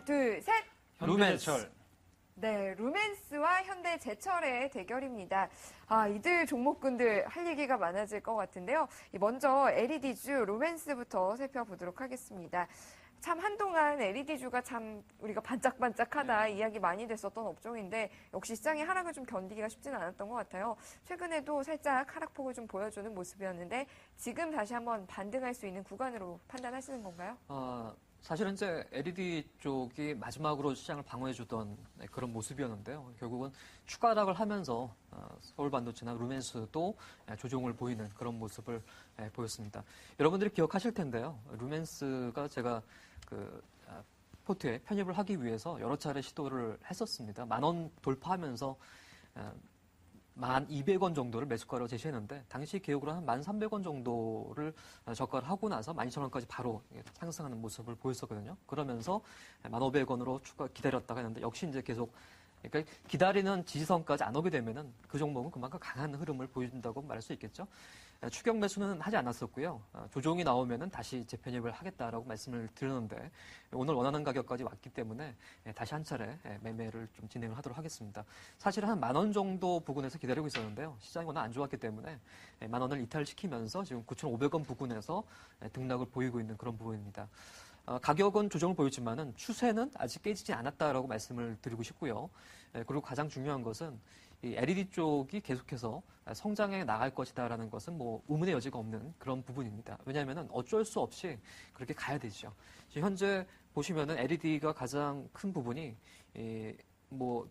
둘, 셋. 현대제철. 네, 루멘스와 현대제철의 대결입니다. 이들 종목군들 할 얘기가 많아질 것 같은데요. 먼저 LED주 루멘스부터 살펴보도록 하겠습니다. 참 한동안 LED주가 참 우리가 반짝반짝하다 이야기 많이 됐었던 업종인데 역시 시장의 하락을 좀 견디기가 쉽지는 않았던 것 같아요. 최근에도 살짝 하락폭을 좀 보여주는 모습이었는데 지금 다시 한번 반등할 수 있는 구간으로 판단하시는 건가요? 사실은 이제 LED 쪽이 마지막으로 시장을 방어해주던 그런 모습이었는데요. 결국은 추가 하락을 하면서 서울반도체나 루멘스도 조정을 보이는 그런 모습을 보였습니다. 여러분들이 기억하실 텐데요. 루멘스가 제가 포트에 편입을 하기 위해서 여러 차례 시도를 했었습니다. 10,000원 돌파하면서 1,200원 정도를 매수가로 제시했는데 당시 기억으로 한 1,300원 정도를 저가를 하고 나서 12,000원까지 바로 상승하는 모습을 보였었거든요. 그러면서 1,500원으로 추가 기다렸다가 했는데 역시 이제 계속 그러니까 기다리는 지지선까지 안 오게 되면은 그 종목은 그만큼 강한 흐름을 보여준다고 말할 수 있겠죠. 추격 매수는 하지 않았었고요. 조정이 나오면은 다시 재편입을 하겠다라고 말씀을 드렸는데 오늘 원하는 가격까지 왔기 때문에 다시 한 차례 매매를 좀 진행을 하도록 하겠습니다. 사실 한 10,000원 정도 부근에서 기다리고 있었는데요. 시장이 워낙 안 좋았기 때문에 10,000원을 이탈시키면서 지금 9,500원 부근에서 등락을 보이고 있는 그런 부분입니다. 가격은 조정을 보였지만은 추세는 아직 깨지지 않았다라고 말씀을 드리고 싶고요. 그리고 가장 중요한 것은 이 LED 쪽이 계속해서 성장해 나갈 것이다라는 것은 뭐 의문의 여지가 없는 그런 부분입니다. 왜냐하면은 어쩔 수 없이 그렇게 가야 되죠. 지금 현재 보시면은 LED가 가장 큰 부분이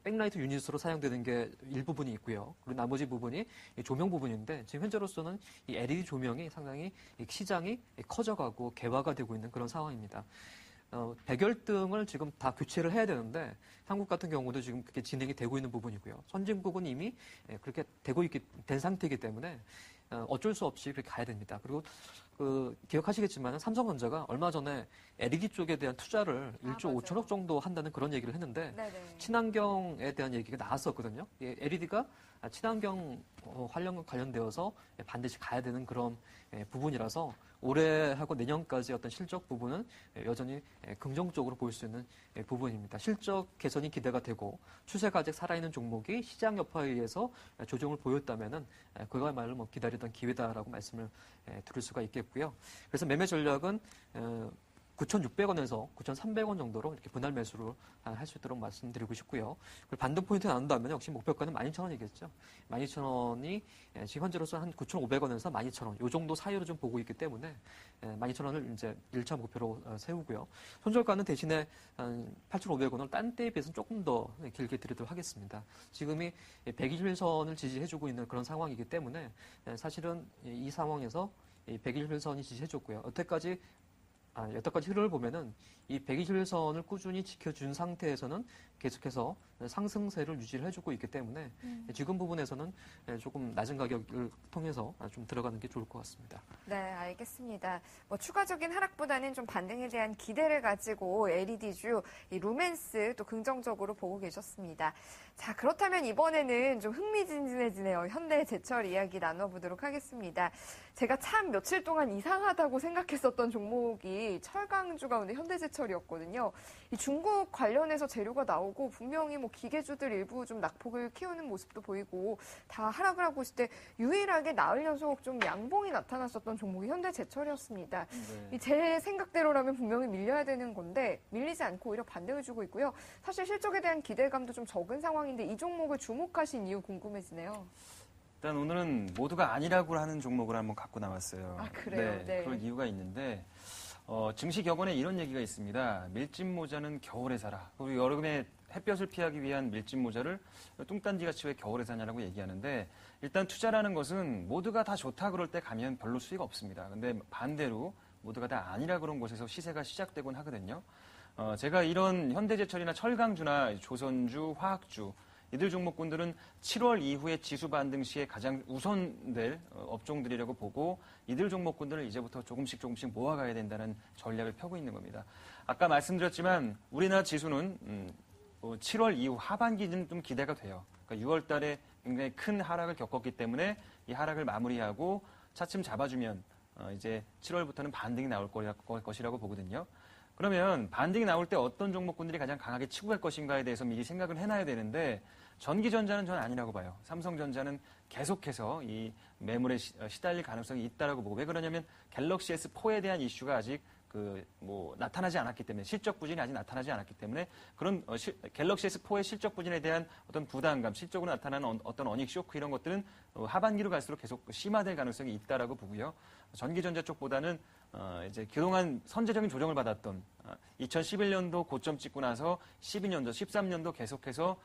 백라이트 유닛으로 사용되는 게 일부분이 있고요. 그리고 나머지 부분이 조명 부분인데 지금 현재로서는 이 LED 조명이 상당히 시장이 커져가고 개화가 되고 있는 그런 상황입니다. 백열등을 지금 다 교체를 해야 되는데 한국 같은 경우도 지금 그게 진행이 되고 있는 부분이고요. 선진국은 이미 그렇게 된 상태이기 때문에 어쩔 수 없이 그렇게 가야 됩니다. 그리고 기억하시겠지만 삼성전자가 얼마 전에 LED 쪽에 대한 투자를 1조 5천억 정도 한다는 그런 얘기를 했는데 네네. 친환경에 대한 얘기가 나왔었거든요. LED가 친환경 관련되어서 반드시 가야 되는 그런 부분이라서 올해하고 내년까지 어떤 실적 부분은 여전히 긍정적으로 볼 수 있는 부분입니다. 실적 개선이 기대가 되고 추세가 아직 살아있는 종목이 시장 여파에 의해서 조정을 보였다면은 그거야말로 뭐 기다리던 기회다라고 말씀을 드릴 수가 있겠고요. 그래서 매매 전략은 9,600원에서 9,300원 정도로 이렇게 분할 매수를 할 수 있도록 말씀드리고 싶고요. 그리고 반등 포인트 나눈다면 역시 목표가는 12,000원이겠죠. 12,000원이 지금 현재로서 한 9,500원에서 12,000원 이 정도 사이로 좀 보고 있기 때문에 12,000원을 이제 1차 목표로 세우고요. 손절가는 대신에 8,500원을 딴 때에 비해서는 조금 더 길게 드리도록 하겠습니다. 지금이 121선을 지지해주고 있는 그런 상황이기 때문에 사실은 이 상황에서 121선이 지지해줬고요. 여태까지 흐름을 보면은 이 121선을 꾸준히 지켜준 상태에서는 계속해서 상승세를 유지를 해주고 있기 때문에 지금 부분에서는 조금 낮은 가격을 통해서 좀 들어가는 게 좋을 것 같습니다. 네, 알겠습니다. 추가적인 하락보다는 좀 반등에 대한 기대를 가지고 LED주, 이 루멘스 또 긍정적으로 보고 계셨습니다. 자, 그렇다면 이번에는 좀 흥미진진해지네요. 현대제철 이야기 나눠보도록 하겠습니다. 제가 참 며칠 동안 이상하다고 생각했었던 종목이 철강주 가운데 현대제철이었거든요. 이 중국 관련해서 재료가 나오고 분명히 기계주들 일부 좀 낙폭을 키우는 모습도 보이고 다 하락을 하고 있을 때 유일하게 나흘 연속 좀 양봉이 나타났었던 종목이 현대제철이었습니다. 네. 제 생각대로라면 분명히 밀려야 되는 건데 밀리지 않고 오히려 반등을 주고 있고요. 사실 실적에 대한 기대감도 좀 적은 상황인데 이 종목을 주목하신 이유 궁금해지네요. 일단 오늘은 모두가 아니라고 하는 종목을 한번 갖고 나왔어요. 아, 그래요? 네. 그럴 이유가 있는데 증시 격언에 이런 얘기가 있습니다. 밀짚 모자는 겨울에 사라. 그리고 여름에 햇볕을 피하기 위한 밀짚 모자를 뚱딴지같이 왜 겨울에 사냐라고 얘기하는데 일단 투자라는 것은 모두가 다 좋다 그럴 때 가면 별로 수익이 없습니다. 근데 반대로 모두가 다 아니라 그런 곳에서 시세가 시작되곤 하거든요. 제가 이런 현대제철이나 철강주나 조선주, 화학주 이들 종목군들은 7월 이후에 지수 반등 시에 가장 우선될 업종들이라고 보고 이들 종목군들을 이제부터 조금씩 모아가야 된다는 전략을 펴고 있는 겁니다. 아까 말씀드렸지만 우리나라 지수는 7월 이후 하반기는 좀 기대가 돼요. 그러니까 6월 달에 굉장히 큰 하락을 겪었기 때문에 이 하락을 마무리하고 차츰 잡아주면 이제 7월부터는 반등이 나올 것이라고 보거든요. 그러면 반등이 나올 때 어떤 종목군들이 가장 강하게 치고 갈 것인가에 대해서 미리 생각을 해놔야 되는데 전기전자는 저는 아니라고 봐요. 삼성전자는 계속해서 이 매물에 시달릴 가능성이 있다라고 보고 왜 그러냐면 갤럭시 S4에 대한 이슈가 아직 나타나지 않았기 때문에 실적 부진이 아직 나타나지 않았기 때문에 그런 갤럭시 S4의 실적 부진에 대한 어떤 부담감, 실적으로 나타나는 어떤 어닉 쇼크 이런 것들은 하반기로 갈수록 계속 심화될 가능성이 있다라고 보고요. 전기전자 쪽보다는 이제 그동안 선제적인 조정을 받았던 2011년도 고점 찍고 나서 12년도, 13년도 계속해서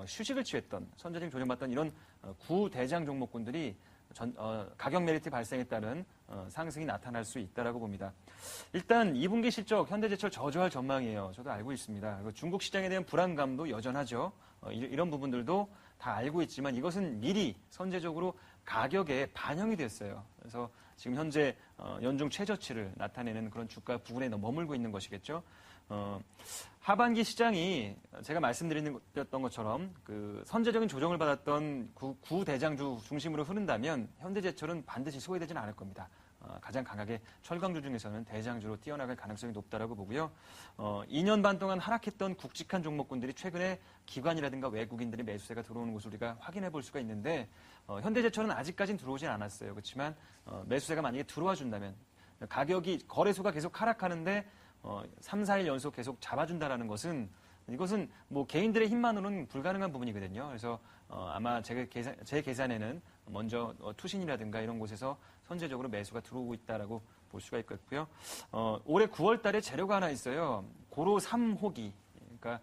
휴식을 취했던 선제적인 조정받던 이런 구대장 종목군들이 가격 메리트 발생에 따른 상승이 나타날 수 있다라고 봅니다. 일단 2분기 실적 현대제철 저조할 전망이에요. 저도 알고 있습니다. 중국 시장에 대한 불안감도 여전하죠. 이런 부분들도 다 알고 있지만 이것은 미리 선제적으로 가격에 반영이 됐어요. 그래서 지금 현재 연중 최저치를 나타내는 그런 주가 부근에 머물고 있는 것이겠죠. 하반기 시장이 제가 말씀드렸던 것처럼 그 선제적인 조정을 받았던 구대장주 중심으로 흐른다면 현대제철은 반드시 소외되지는 않을 겁니다. 가장 강하게 철강주 중에서는 대장주로 뛰어나갈 가능성이 높다라고 보고요. 2년 반 동안 하락했던 굵직한 종목군들이 최근에 기관이라든가 외국인들의 매수세가 들어오는 것을 우리가 확인해 볼 수가 있는데 현대제철은 아직까지는 들어오진 않았어요. 그렇지만 매수세가 만약에 들어와 준다면 가격이 거래소가 계속 하락하는데 3, 4일 연속 계속 잡아준다라는 것은 이것은 개인들의 힘만으로는 불가능한 부분이거든요. 그래서 아마 제 계산에는 먼저 투신이라든가 이런 곳에서 선제적으로 매수가 들어오고 있다라고 볼 수가 있겠고요. 올해 9월 달에 재료가 하나 있어요. 고로 3호기. 그러니까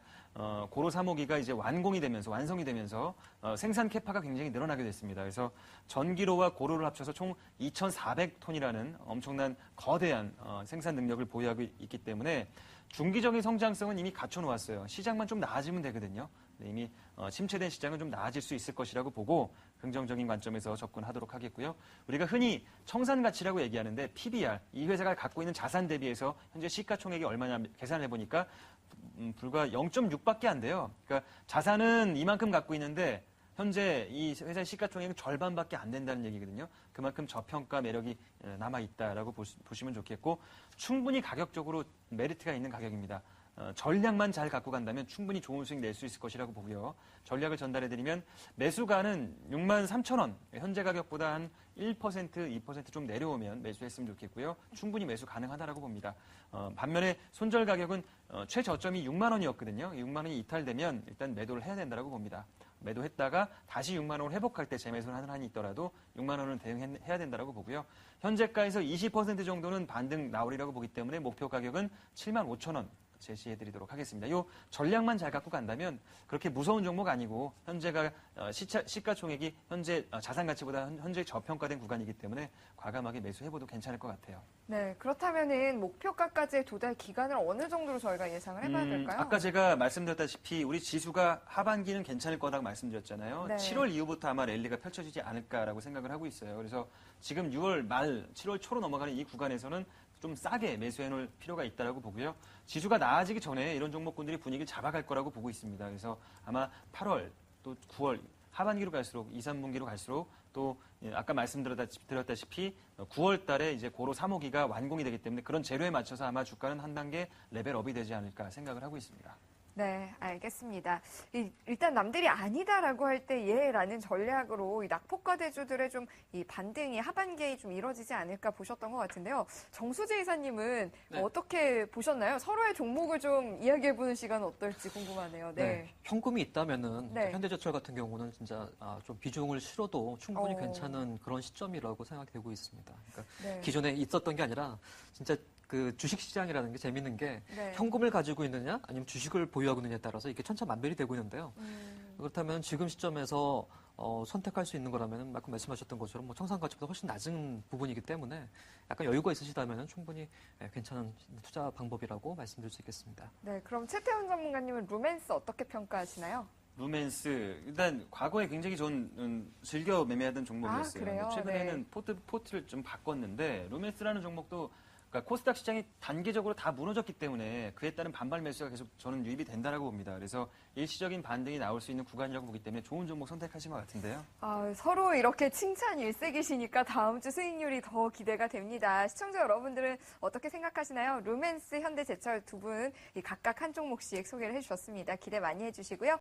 고로 3호기가 이제 완성이 되면서 생산 캐파가 굉장히 늘어나게 됐습니다. 그래서 전기로와 고로를 합쳐서 총 2,400톤이라는 엄청난 거대한 생산 능력을 보유하고 있기 때문에 중기적인 성장성은 이미 갖춰놓았어요. 시장만 좀 나아지면 되거든요. 이미 침체된 시장은 좀 나아질 수 있을 것이라고 보고 긍정적인 관점에서 접근하도록 하겠고요. 우리가 흔히 청산가치라고 얘기하는데 PBR, 이 회사가 갖고 있는 자산 대비해서 현재 시가총액이 얼마냐 계산을 해보니까 불과 0.6밖에 안 돼요. 그러니까 자산은 이만큼 갖고 있는데 현재 이 회사의 시가총액은 절반밖에 안 된다는 얘기거든요. 그만큼 저평가 매력이 남아있다라고 보시면 좋겠고 충분히 가격적으로 메리트가 있는 가격입니다. 전략만 잘 갖고 간다면 충분히 좋은 수익 낼 수 있을 것이라고 보고요. 전략을 전달해드리면 매수가는 63,000원, 현재 가격보다 한 1%, 2% 좀 내려오면 매수했으면 좋겠고요. 충분히 매수 가능하다라고 봅니다. 반면에 손절 가격은 최저점이 6만 원이었거든요. 6만 원이 이탈되면 일단 매도를 해야 된다고 봅니다. 매도했다가 다시 6만 원을 회복할 때 재매수를 하는 한이 있더라도 6만 원은 대응해야 된다고 보고요. 현재가에서 20% 정도는 반등 나오리라고 보기 때문에 목표 가격은 7만 5천 원. 제시해드리도록 하겠습니다. 이 전략만 잘 갖고 간다면 그렇게 무서운 종목 아니고 현재가 시가총액이 현재 자산 가치보다 현재 저평가된 구간이기 때문에 과감하게 매수해봐도 괜찮을 것 같아요. 네, 그렇다면은 목표가까지의 도달 기간을 어느 정도로 저희가 예상을 해봐야 될까요? 아까 제가 말씀드렸다시피 우리 지수가 하반기는 괜찮을 거라고 말씀드렸잖아요. 네. 7월 이후부터 아마 랠리가 펼쳐지지 않을까라고 생각을 하고 있어요. 그래서 지금 6월 말, 7월 초로 넘어가는 이 구간에서는 좀 싸게 매수해 놓을 필요가 있다고 보고요. 지수가 나아지기 전에 이런 종목군들이 분위기를 잡아갈 거라고 보고 있습니다. 그래서 아마 8월 또 9월 하반기로 갈수록 2, 3분기로 갈수록 또 아까 말씀드렸다시피 9월 달에 이제 고로 3호기가 완공이 되기 때문에 그런 재료에 맞춰서 아마 주가는 한 단계 레벨업이 되지 않을까 생각을 하고 있습니다. 네, 알겠습니다. 일단 남들이 아니다라고 할 때 예라는 전략으로 이 낙폭과대주들의 좀 이 반등이 하반기에 좀 이뤄지지 않을까 보셨던 것 같은데요. 정수재 이사님은 네. 어떻게 보셨나요? 서로의 종목을 좀 이야기해보는 시간은 어떨지 궁금하네요. 네. 현금이 있다면은 네. 현대제철 같은 경우는 진짜 좀 비중을 실어도 충분히 어. 괜찮은 그런 시점이라고 생각되고 있습니다. 그러니까 네. 기존에 있었던 게 아니라 진짜 그 주식시장이라는 게 재밌는 게 네. 현금을 가지고 있느냐 아니면 주식을 보유하고 있느냐에 따라서 이게 천차만별이 되고 있는데요. 그렇다면 지금 시점에서 선택할 수 있는 거라면 아까 말씀하셨던 것처럼 청산 가치보다 훨씬 낮은 부분이기 때문에 약간 여유가 있으시다면 충분히 괜찮은 투자 방법이라고 말씀드릴 수 있겠습니다. 네, 그럼 최태훈 전문가님은 루멘스 어떻게 평가하시나요? 루멘스 일단 과거에 굉장히 전 즐겨 매매하던 종목이었어요. 아, 그래요? 최근에는 네. 포트를 좀 바꿨는데 루멘스라는 종목도 그러니까 코스닥 시장이 단계적으로 다 무너졌기 때문에 그에 따른 반발 매수가 계속 저는 유입이 된다라고 봅니다. 그래서 일시적인 반등이 나올 수 있는 구간이라고 보기 때문에 좋은 종목 선택하신 것 같은데요. 서로 이렇게 칭찬 일색이시니까 다음 주 수익률이 더 기대가 됩니다. 시청자 여러분들은 어떻게 생각하시나요? 루멘스, 현대제철 두 분 각각 한 종목씩 소개를 해주셨습니다. 기대 많이 해주시고요.